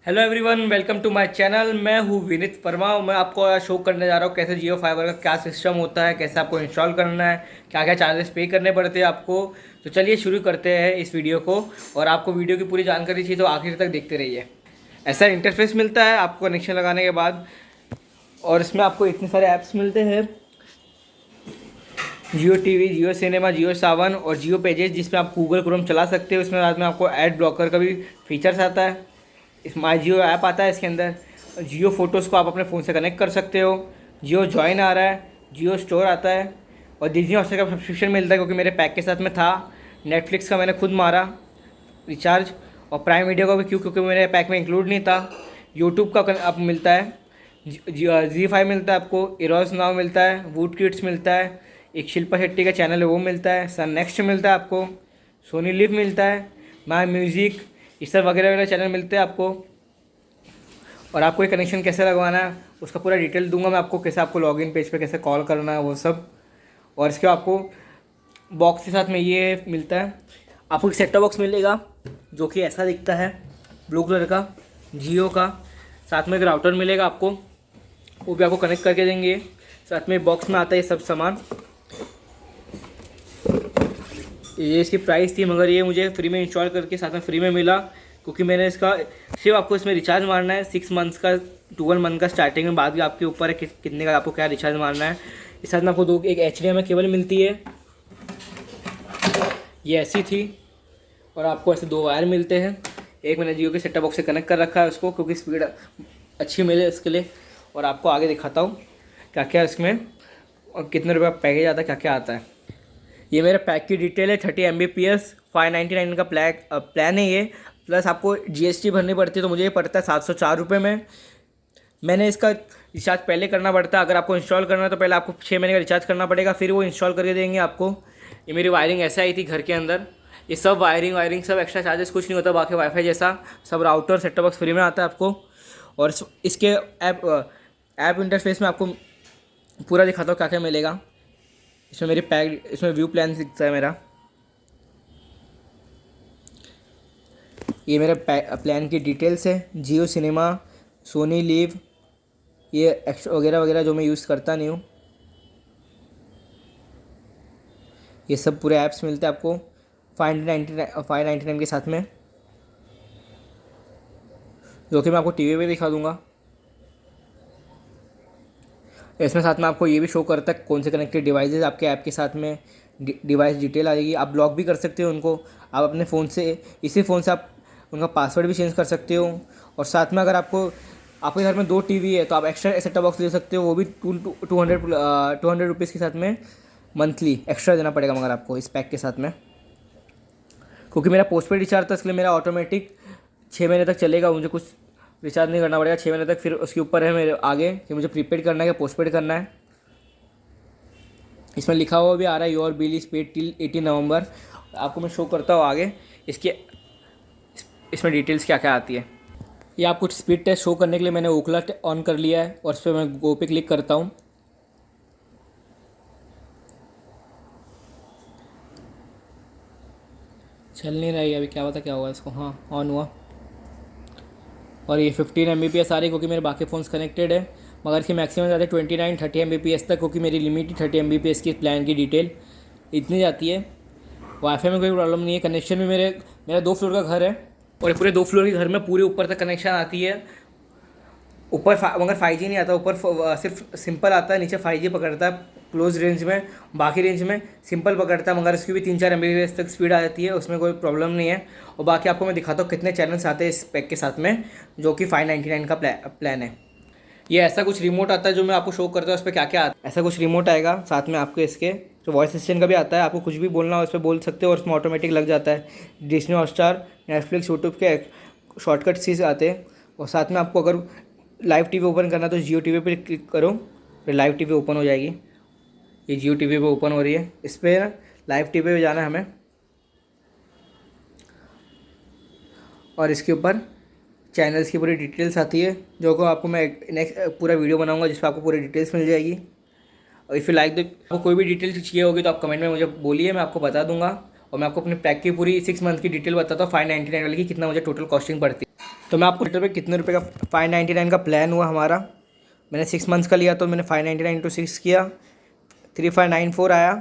Hello everyone, welcome to my channel. मैं हूँ विनीत वर्मा। मैं आपको आज शो करने जा रहा हूँ कैसे जियो फाइबर का क्या सिस्टम होता है, कैसे आपको इंस्टॉल करना है, क्या क्या चार्जेस पे करने पड़ते हैं आपको। तो चलिए शुरू करते हैं इस वीडियो को। और आपको वीडियो की पूरी जानकारी चाहिए तो आखिर तक देखते रहिए। ऐसा इंटरफेस मिलता है आपको कनेक्शन लगाने के बाद, और इसमें आपको इतने सारे ऐप्स मिलते हैं। जियो टीवी, जियो सिनेमा, जियो सावन और जियो पेजेस, जिसमें आप गूगल क्रोम चला सकते हो। इसमें बाद में आपको ऐड ब्लॉकर का भी फीचर्स आता है। इस माई जियो ऐप आता है इसके अंदर। जियो फोटोज़ को आप अपने फ़ोन से कनेक्ट कर सकते हो। जियो जॉइन आ रहा है, जियो स्टोर आता है, और डिज्नी हॉटस्टार का सब्सक्रिप्शन मिलता है क्योंकि मेरे पैक के साथ में था। नेटफ्लिक्स का मैंने खुद मारा रिचार्ज, और प्राइम वीडियो का भी क्योंकि मेरे पैक में इंक्लूड नहीं था। यूट्यूब का अब मिलता है, जी5 मिलता है आपको, इरोस नाउ मिलता है, वूड किड्स मिलता है, एक शिल्पा शेट्टी का चैनल है वो मिलता है, सन नेक्स्ट मिलता है आपको, सोनी लिव मिलता है, माई म्यूज़िक, इस सब वगैरह वगैरह चैनल मिलते हैं आपको। और आपको ये कनेक्शन कैसे लगवाना है उसका पूरा डिटेल दूंगा मैं आपको, कैसे आपको लॉगिन पेज पे कैसे कॉल करना है वो सब। और इसके आपको बॉक्स के साथ में ये मिलता है, आपको एक सेट टॉप बॉक्स मिलेगा जो कि ऐसा दिखता है, ब्लू कलर का, जियो का। साथ में एक राउटर मिलेगा आपको, वो भी आपको कनेक्ट करके देंगे। साथ में बॉक्स में आता है ये सब सामान। ये इसकी प्राइस थी, मगर ये मुझे फ्री में इंस्टॉल करके साथ में फ्री में मिला, क्योंकि मैंने इसका सिर्फ आपको इसमें रिचार्ज मारना है 6 मंथ्स का, 12 मंथ का स्टार्टिंग में, बाद भी आपके ऊपर है कितने का आपको क्या रिचार्ज मारना है। इस साथ में आपको एक HDMI केबल मिलती है, ये ऐसी थी। और आपको ऐसे 2 वायर मिलते हैं। एक मैंने जियो के सेटअप बॉक्स से कनेक्ट कर रखा है उसको, क्योंकि स्पीड अच्छी मिले इसके लिए। और आपको आगे दिखाता हूँ क्या क्या इसमें और कितने रुपये का पैकेज आता है, क्या क्या आता है। ये मेरे पैक की डिटेल है। 30 Mbps 599 का प्लान है ये, प्लस आपको GST भरनी पड़ती है, तो मुझे ये पड़ता है 704 रुपये में। मैंने इसका रिचार्ज पहले करना पड़ता है। अगर आपको इंस्टॉल करना है तो पहले आपको 6 महीने का रिचार्ज करना पड़ेगा, फिर वो इंस्टॉल करके देंगे आपको। ये मेरी वायरिंग ऐसे आई थी घर के अंदर। ये सब वायरिंग सब एक्स्ट्रा चार्जेस कुछ नहीं होता, बाकी वाईफाई जैसा सब राउटर सेटअप बॉक्स फ्री में आता है आपको। और इसके ऐप इंटरफेस में आपको पूरा दिखाता हूँ क्या क्या मिलेगा। इसमें व्यू प्लान दिखता है मेरा, ये मेरा प्लान की डिटेल्स है। जियो सिनेमा, सोनी लिव, ये एक्स्ट्रा वगैरह वगैरह जो मैं यूज़ करता नहीं हूँ, ये सब पूरे ऐप्स मिलते हैं आपको 599 के साथ में, जो कि मैं आपको टीवी पे दिखा दूंगा। इसमें साथ में आपको ये भी शो करता है कौन से कनेक्टेड डिवाइसेस आपके ऐप के साथ में, डिवाइस डिटेल आ जाएगी। आप ब्लॉक भी कर सकते हो उनको, आप अपने फ़ोन से, इसी फ़ोन से आप उनका पासवर्ड भी चेंज कर सकते हो। और साथ में अगर आपके घर में 2 टीवी है तो आप एक्स्ट्रा सेटअप बॉक्स ले सकते हो, वो भी 200 रुपीज़ के साथ में मंथली एक्स्ट्रा देना पड़ेगा मगर आपको इस पैक के साथ में। क्योंकि मेरा पोस्टपेड रिचार्ज था, इसलिए मेरा ऑटोमेटिक 6 महीने तक चलेगा, मुझे कुछ रिचार्ज नहीं करना पड़ेगा 6 महीने तक। फिर उसके ऊपर है मेरे आगे कि मुझे प्रीपेड करना है या पोस्टपेड करना है। इसमें लिखा हुआ भी आ रहा है your bill is paid till 18 नवंबर। आपको मैं शो करता हूँ आगे इसमें डिटेल्स क्या क्या आती है। ये आपको स्पीड टेस्ट शो करने के लिए मैंने ओखला ऑन कर लिया है, और इस पर मैं गो पे क्लिक करता हूँ। चल नहीं रही अभी, क्या पता क्या हुआ इसको। हाँ, ऑन हुआ। और ये 15 Mbps आ रही है क्योंकि मेरे बाकी फ़ोन्स कनेक्टेड है, मगर इसकी मैक्सिमम जाती है 29-30 Mbps तक, क्योंकि मेरी लिमिट ही 30 Mbps की प्लान की डिटेल इतनी जाती है। वाईफाई में कोई प्रॉब्लम नहीं है। कनेक्शन भी मेरा 2 फ्लोर का घर है, और पूरे 2 फ्लोर के घर में पूरे ऊपर तक कनेक्शन आती है। ऊपर मगर 5G नहीं आता, ऊपर सिर्फ सिंपल आता है, नीचे 5G पकड़ता है क्लोज रेंज में, बाकी रेंज में सिंपल पकड़ता है, मगर इसकी भी 3-4 Mbps तक स्पीड आ जाती है, उसमें कोई प्रॉब्लम नहीं है। और बाकी आपको मैं दिखाता हूँ कितने चैनल्स आते हैं इस पैक के साथ में, जो कि 599 का प्लान है। ये ऐसा कुछ रिमोट आता है जो मैं आपको शो करता हूँ, उस पर क्या क्या आता है। ऐसा कुछ रिमोट आएगा साथ में आपके, इसके जो वॉइस असिस्टेंट का भी आता है, आपको कुछ भी बोलना हो उस पर बोल सकते हो, और उसमें ऑटोमेटिक लग जाता है। डिज्नी हॉटस्टार, नेटफ्लिक्स, यूट्यूब के शॉर्टकट सीज आते हैं। और साथ में आपको अगर लाइव टीवी ओपन करना है तो जियो टीवी पे क्लिक करो, फिर लाइव टीवी ओपन हो जाएगी। ये जियो टीवी पे ओपन हो रही है, इस पर लाइव टीवी पे जाना है हमें, और इसके ऊपर चैनल्स की पूरी डिटेल्स आती है, जो को आपको मैं नेक्स्ट पूरा वीडियो बनाऊंगा जिस पर आपको पूरी डिटेल्स मिल जाएगी। और इफ़ यू लाइक द, आपको कोई भी डिटेल्स चाहिए होगी तो आप कमेंट में मुझे बोलिए, मैं आपको बता दूंगा। और मैं आपको अपने पैक की पूरी 6 मंथ की डिटेल बताता हूँ 599 वाली की कितना मुझे टोटल कॉस्टिंग पड़ती है। तो मैं आपको पे कितने रुपए का 599 का प्लान हुआ हमारा। मैंने 6 मंथ्स का लिया तो मैंने 599 इंटू 6 किया, 3594 आया।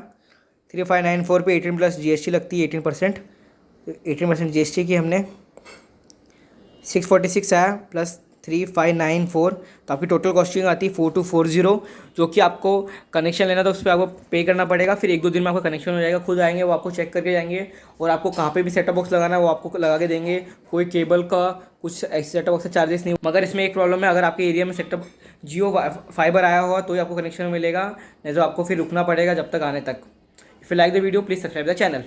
3594 पे 18 प्लस GST लगती है 18%। 18% GST की हमने 646 आया प्लस 3594, तो आपकी टोटल कॉस्टिंग आती है 4240, जो कि आपको कनेक्शन लेना तो उस पर आपको पे करना पड़ेगा। फिर 1-2 दिन में आपका कनेक्शन हो जाएगा, खुद आएंगे वो आपको चेक करके जाएंगे, और आपको कहाँ पे भी सेटअप बॉक्स लगाना है वो आपको लगा के देंगे। कोई केबल का कुछ ऐसे सेटअप बॉक्स का चार्जेस नहीं। मगर इसमें एक प्रॉब्लम है, अगर आपके एरिया में सेटअप जियो फाइबर आया हुआ तो ही आपको कनेक्शन मिलेगा, नहीं तो आपको फिर रुकना पड़ेगा जब तक आने तक। If you like the video please subscribe the channel.